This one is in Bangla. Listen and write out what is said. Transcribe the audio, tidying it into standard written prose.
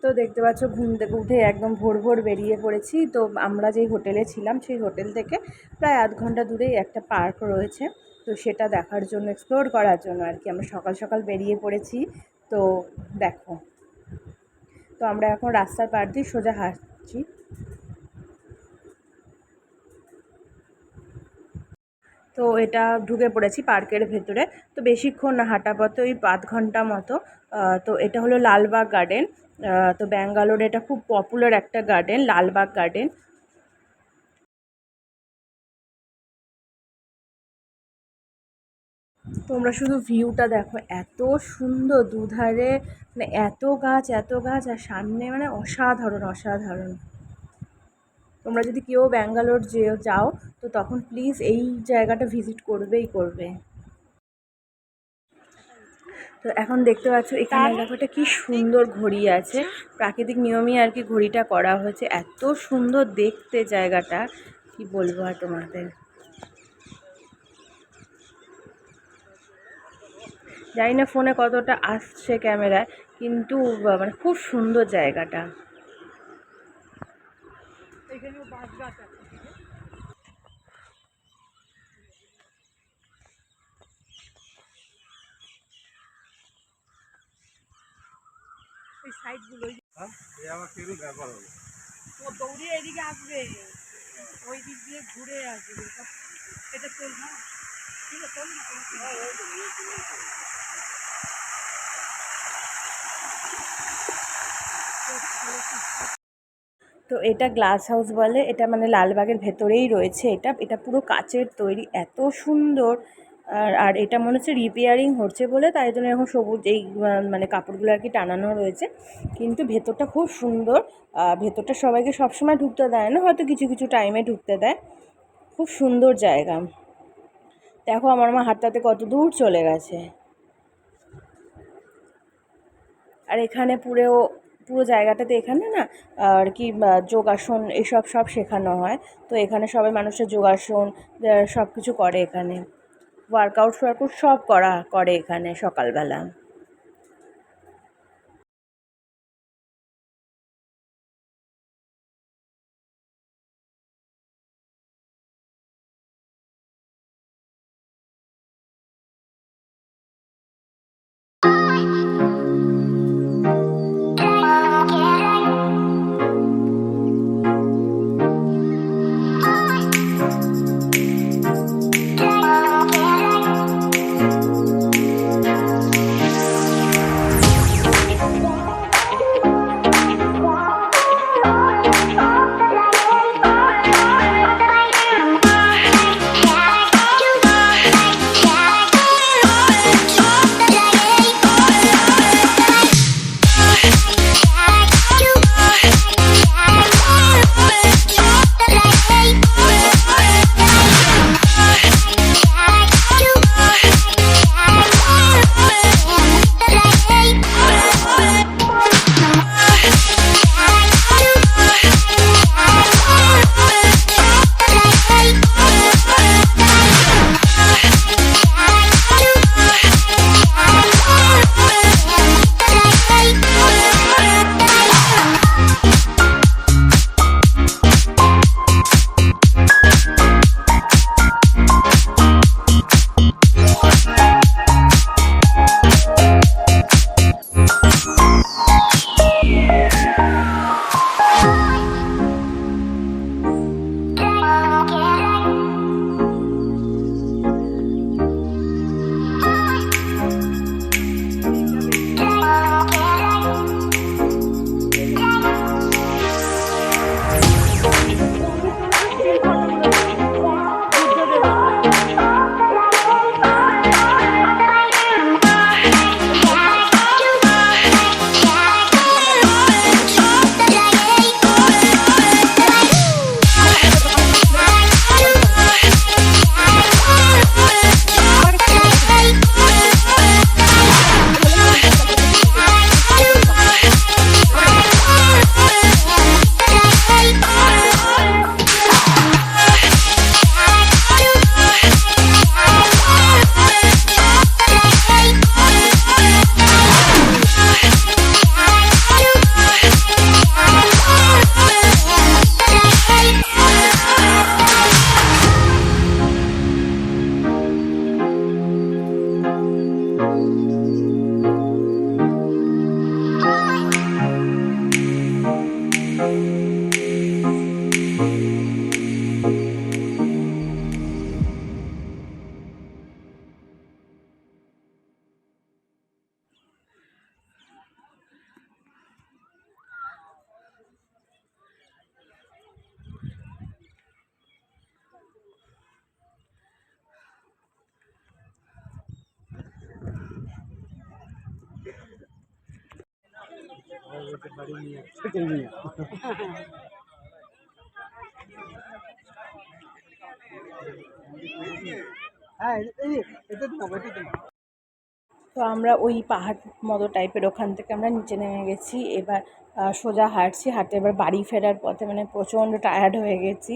তো দেখতে পাচ্ছ ঘুম থেকে উঠে একদম ভোর ভোর বেরিয়ে পড়েছি। তো আমরা যেই হোটেলে ছিলাম সেই হোটেল থেকে প্রায় আধ ঘন্টা দূরেই একটা পার্ক রয়েছে, তো সেটা দেখার জন্য, এক্সপ্লোর করার জন্য আর কি আমরা সকাল সকাল বেরিয়ে পড়েছি। তো দেখো, তো আমরা এখন রাস্তার পাড় দিয়ে সোজা হাঁটছি। তো এটা ঢুকে পড়েছি পার্কের ভেতরে। তো বেশিক্ষণ না, হাঁটা পথে ওই আধ ঘন্টা মতো। তো এটা হলো লালবাগ গার্ডেন। তো ব্যাঙ্গালোরে এটা খুব পপুলার একটা গার্ডেন, লালবাগ গার্ডেন। তোমরা শুধু ভিউটা দেখো, এত সুন্দর দুধারে, মানে এত গাছ এত গাছ, আর সামনে মানে অসাধারণ অসাধারণ। তোমরা যদি কেউ ব্যাঙ্গালোর যাও তো তখন প্লিজ এই জায়গাটা ভিজিট করবেই করবে। তো এখন দেখতে পাচ্ছ এখানে দেখো এটা কি সুন্দর ঘড়ি আছে, প্রাকৃতিক নিয়মই আর কি ঘড়িটা করা হয়েছে। এত সুন্দর দেখতে জায়গাটা, কি বলবো আর তোমাদের। জানি না ফোনে কতটা আসছে ক্যামেরায়, কিন্তু মানে খুব সুন্দর জায়গাটা। এই সাইডগুলো দৌড়িয়ে এদিকে আসবে, ওই দিক দিয়ে ঘুরে আসবে। এটা চল না, ঠিক আছে, চল না। তো এটা গ্লাস হাউস বলে, এটা মানে লালবাগের ভেতরেই রয়েছে। এটা এটা পুরো কাচের তৈরি, এত সুন্দর। আর এটা মনে হচ্ছে রিপেয়ারিং হচ্ছে বলে তাই জন্য এখন সবুজ এই মানে কাপড়গুলো আর কি টানানো রয়েছে। কিন্তু ভেতরটা খুব সুন্দর। ভেতরটা সবাইকে সবসময় ঢুকতে দেয় না, হয়তো কিছু কিছু টাইমে ঢুকতে দেয়। খুব সুন্দর জায়গা। দেখো আমার মা হাঁটতে কত দূর চলে গেছে। আর এখানে পুরো পুরো জায়গাটাতে এখানে না আর কি যোগাসন এসব সব শেখানো হয়। তো এখানে সবাই মানুষের যোগাসন সব কিছু করে এখানে, ওয়ার্কআউট সব করে এখানে সকালবেলা। তো আমরা ওই পাহাড় মতো টাইপের ওখান থেকে আমরা নিচে নেমে গেছি। এবার সোজা হাঁটছি, হাঁটতে এবার বাড়ি ফেরার পথে মানে প্রচণ্ড টায়ার্ড হয়ে গেছি।